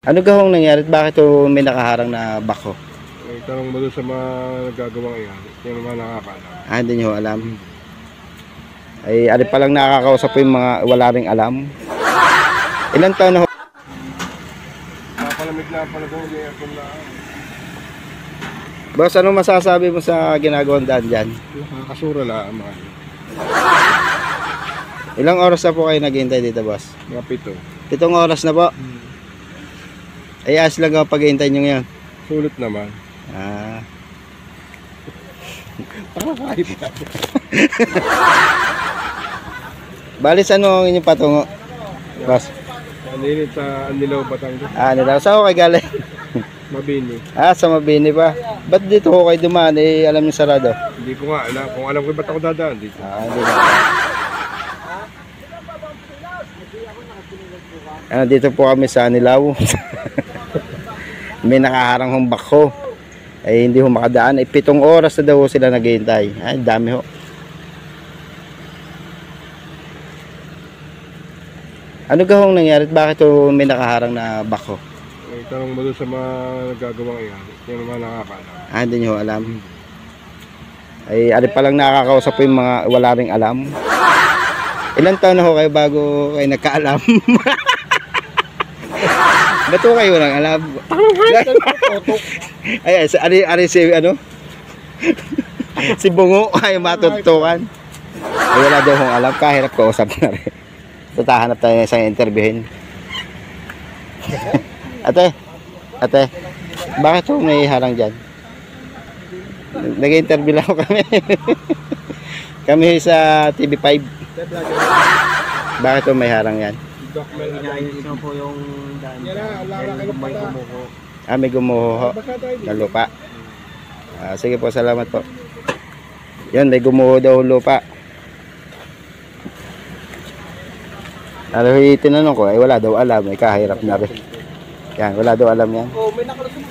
Ano gahong nangyari? Bakit may nakaharang na bako? Eh, tanong mo doon sa mga nagagawang iyan. Yung mga nakakaalam. Hindi nyo alam. Ay, ari pa lang nakakausap po yung mga wala ring alam. Ilan taon na ho? Napalamig na pala doon. May aircon na. Boss, ano masasabi mo sa ginagawang daan dyan? Nakakasura lang. Mahal. Ilang oras na po kayo naghihintay dito, boss? Mga 7. 7 oras na po. Ay, ayos lang ang paghihintay nyo ngayon. Sulit naman. Pakakahit ka. Balis, ano ang inyong patungo? Boss? Naninit sa Andilaw, Batangas. Nila. Saan ko kayo galing? Mabini. Sa Mabini pa. Ba't dito ko kayo dumaan? Alam niyo sarado. Hindi ko nga alam. Kung alam ko ba't ako dadaan dito. Hindi na. Dito po kami sa Anilaw. May nakaharang hong bako. Ay hindi ho makadaan. 7 oras na daw sila naghihintay. Ay, dami ho. Ano gahong nangyari? Bakit may nakaharang na bako? Eh, tanong mo doon sa mga nagagawang iyan. Yung mga nakakaalam. Hindi nyo alam. Ay, ari pa lang nakakausap po yung mga wala ring alam. Ilan taon na ho kayo bago kayo nagkaalam? Ba't ho kayo walang alam? Ay, ari si ano? Si Bungo ay matutukan. Ay, wala daw hong alam. Kahirap kausap na rin. Tatahanap tayo ng isang interviewin. Ate, bakit ho may harang dyan? Nag-interview lang kami. Kami sa TV5. Bakit ho may harang yan? Inayos na po yung daan. May gumuho. May gumuho na lupa. Sige po, salamat po. Yan, may gumuho daw lupa. Tinanong ko, wala daw alam. Kahirap na rin. Yan, wala daw alam yan. Oh, may nakalusong.